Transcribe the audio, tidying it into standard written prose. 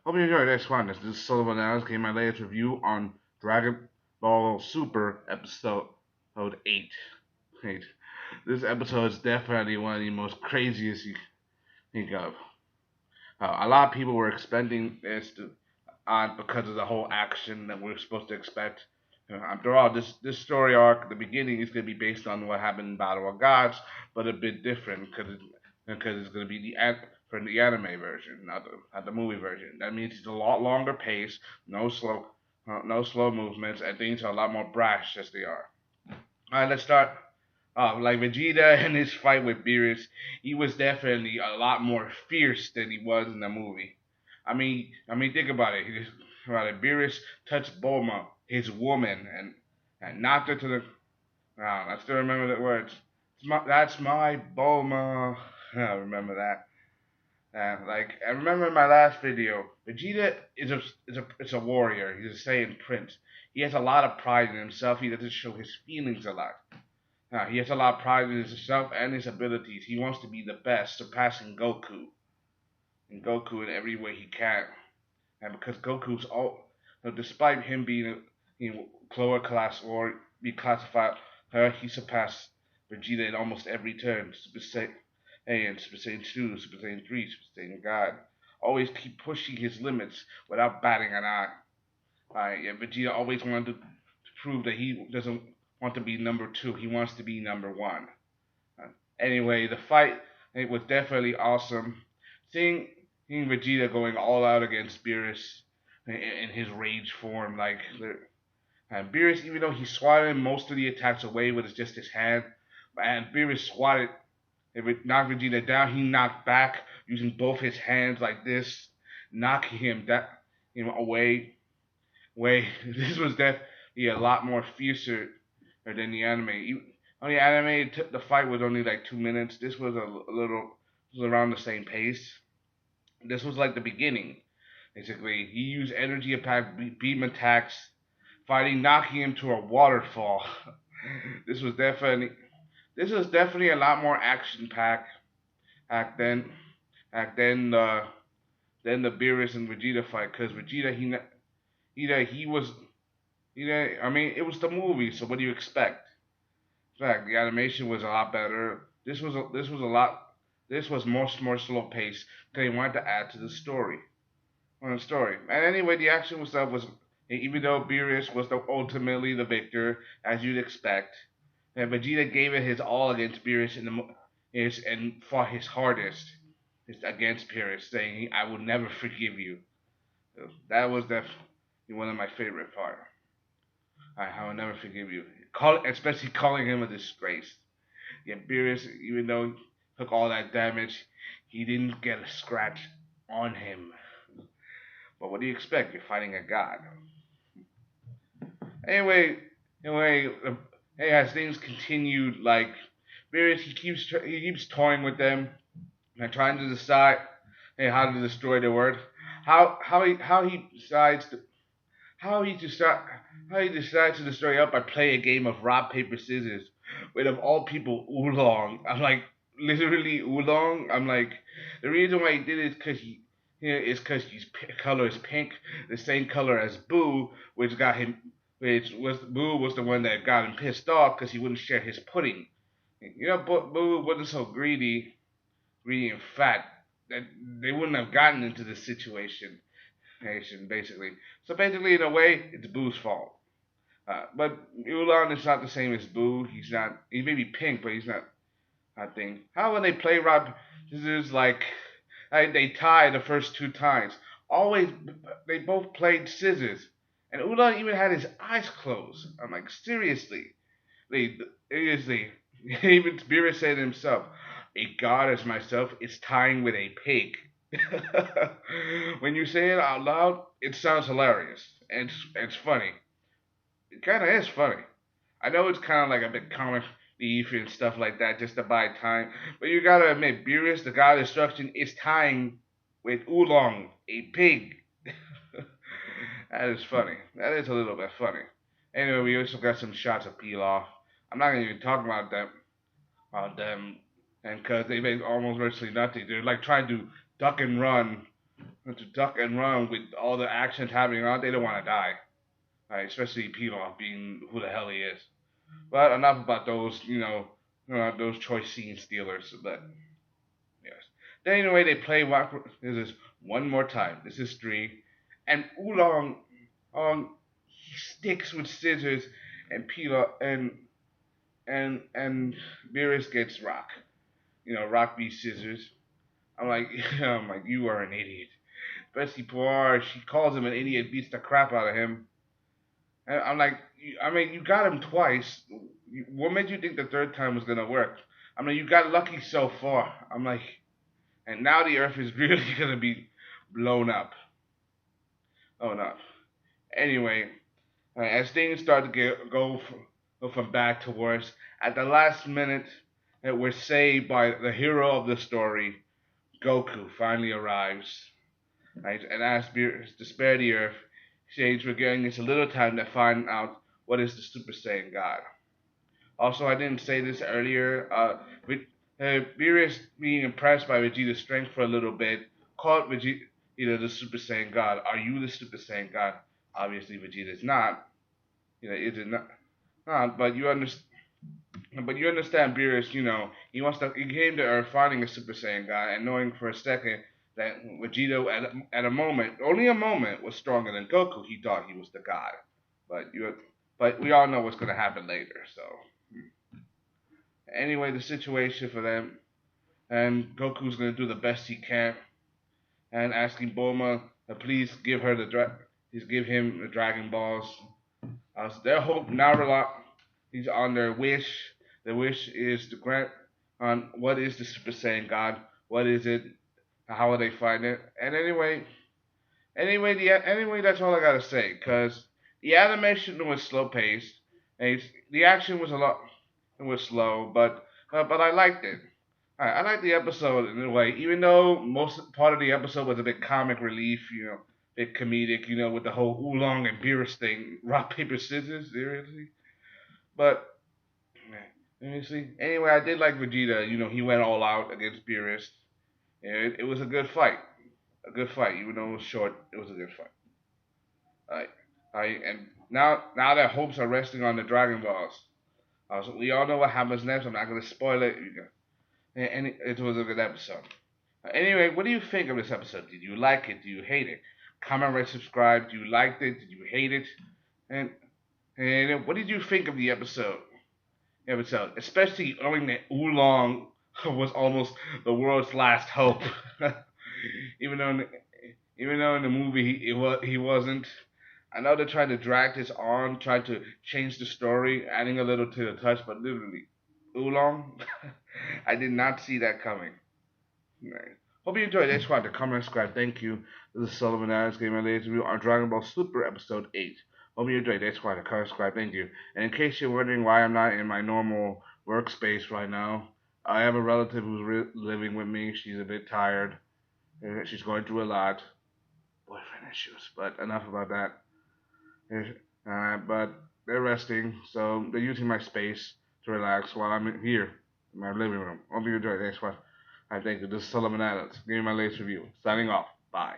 Hope you enjoyed this one. This is Sullivan Allen gave my latest review on Dragon Ball Super episode 8. 8. This episode is definitely one of the most craziest you can think of. A lot of people were expecting this because of the whole action that we are supposed to expect. After all, this story arc, the beginning, is going to be based on what happened in Battle of Gods, but a bit different because it's going to be for the anime version, not the movie version. That means it's a lot longer pace, no slow movements, and things are a lot more brash as they are. All right, let's start. Like Vegeta and his fight with Beerus, he was definitely a lot more fierce than he was in the movie. Think about it. Beerus touched Bulma, his woman, and knocked her to the ground. I still remember the words. That's my Bulma. I remember that. I remember in my last video, Vegeta is a warrior. He's a Saiyan prince. He has a lot of pride in himself. He doesn't show his feelings a lot. He has a lot of pride in himself and his abilities. He wants to be the best, surpassing Goku. And Goku in every way he can. And because Goku's despite him being a lower class or be classified, he surpassed Vegeta in almost every turn. Super Saiyan, Super Saiyan 2, Super Saiyan 3, Super Saiyan God. Always keep pushing his limits without batting an eye. Vegeta always wanted to prove that he doesn't want to be number 2. He wants to be number 1. Anyway, the fight, it was definitely awesome. Seeing Vegeta going all out against Beerus in his rage form, Beerus, even though he swatted most of the attacks away with just his hand, and Beerus swatted, if it knocked Vegeta down, he knocked back using both his hands like this, knocking him away. This was definitely a lot more fiercer than the anime. On the anime, the fight was only like 2 minutes. This was was around the same pace. This was like the beginning. Basically, he used energy attack, beam attacks, fighting, knocking him to a waterfall. this was definitely a lot more action packed back then than the Beerus and Vegeta fight. Because Vegeta, it was the movie. So what do you expect? In fact, the animation was a lot better. This was much more slow paced because they wanted to add to the story. And anyway, the action stuff was, even though Beerus was ultimately the victor, as you'd expect, and Vegeta gave it his all against Beerus and fought his hardest against Beerus, saying, "I will never forgive you." So that was definitely one of my favorite parts. I will never forgive you. Especially calling him a disgrace. Yeah, Beerus, even though he took all that damage, he didn't get a scratch on him. But what do you expect? You're fighting a god. Anyway, as things continued, Beerus, he keeps toying with them and trying to decide how to destroy the world. How he decides to destroy up by playing a game of rock paper scissors with, of all people, oolong. I'm like, literally oolong. I'm like, the reason why he did it is because his color is pink, the same color as Boo, which was the one that got him pissed off because he wouldn't share his pudding. Boo wasn't so greedy and fat that they wouldn't have gotten into this situation. Basically, so basically, in a way, it's Boo's fault. But Ulan is not the same as Boo. He's not. He may be pink, but he's not. I think. How when they play rock scissors, they tied the first 2 times. Always, they both played scissors, and Ulan even had his eyes closed. I'm like, seriously, seriously. Even Beerus said himself, "A god as myself is tying with a pig." When you say it out loud, it sounds hilarious and it's funny. It kind of is funny. I know it's kind of like a bit comic relief and stuff like that just to buy time, but you gotta admit, Beerus, the god of destruction, is tying with Oolong, a pig. That is funny. That is a little bit funny. Anyway, we also got some shots of Pilaf. I'm not gonna even talk about them, and because they made almost virtually nothing. They're like trying to duck and run to duck and run with all the actions happening on. They don't want to die, right? Especially Pilaf being who the hell he is. But enough about those, those choice scene stealers. But yes. Then anyway, they play rock. This is one more time. This is three, and Oolong, he sticks with scissors, and Pilaf and Beerus gets rock. Rock v scissors. I'm like, I'm like, you are an idiot. Bessie Poir, she calls him an idiot, beats the crap out of him. And I'm like, you got him twice. What made you think the third time was gonna work? I mean, you got lucky so far. I'm like, and now the Earth is really gonna be blown up. Oh no. Anyway, as things start to go from bad to worse, at the last minute, we're saved by the hero of the story, Goku. Finally arrives, right, and asks Beerus to spare the Earth. Says we're giving us a little time to find out what is the Super Saiyan God. Also, I didn't say this earlier. Beerus being impressed by Vegeta's strength for a little bit, called Vegeta the Super Saiyan God. Are you the Super Saiyan God? Obviously, Vegeta is not. Is it not? But you understand. But you understand, Beerus. He came to Earth finding a Super Saiyan God and knowing for a second that Vegeta, at a moment, only a moment, was stronger than Goku. He thought he was the God. But we all know what's going to happen later. So anyway, the situation for them, and Goku's going to do the best he can, and asking Bulma to please give him the Dragon Balls. Their hope now he's on their wish. The wish is to grant on what is the Super Saiyan God, what is it, how will they find it, and anyway, that's all I gotta say. Cause the animation was slow paced, and the action was it was slow, but I liked it. I liked the episode in a way, even though most part of the episode was a bit comic relief, a bit comedic, with the whole Oolong and Beerus thing, rock paper scissors, seriously. But let me see. Anyway, I did like Vegeta. He went all out against Beerus. It was a good fight. A good fight, even though it was short. It was a good fight. Alright, alright, and now their hopes are resting on the Dragon Balls. So we all know what happens next. I'm not gonna spoil it. And it was a good episode. Anyway, what do you think of this episode? Did you like it? Do you hate it? Comment, rate, subscribe. Do you like it? Did you hate it? And what did you think of the episode? Especially knowing that Oolong was almost the world's last hope. even though in the, even though in the movie he wasn't. I know they're trying to drag this on, trying to change the story, adding a little to the touch, but literally, Oolong, I did not see that coming. Right. Hope you enjoyed this one. Comment, subscribe. Thank you. This is Sullivan Adams giving my latest review on Dragon Ball Super Episode 8. Hope you enjoyed this one. Comment, subscribe. Thank you. And in case you're wondering why I'm not in my normal workspace right now, I have a relative who's living with me. She's a bit tired. She's going through a lot. Boyfriend issues. But enough about that. But they're resting, so they're using my space to relax while I'm here in my living room. Hope you enjoyed this one. I thank you. This is Sullivan Adams. Give me my latest review. Signing off. Bye.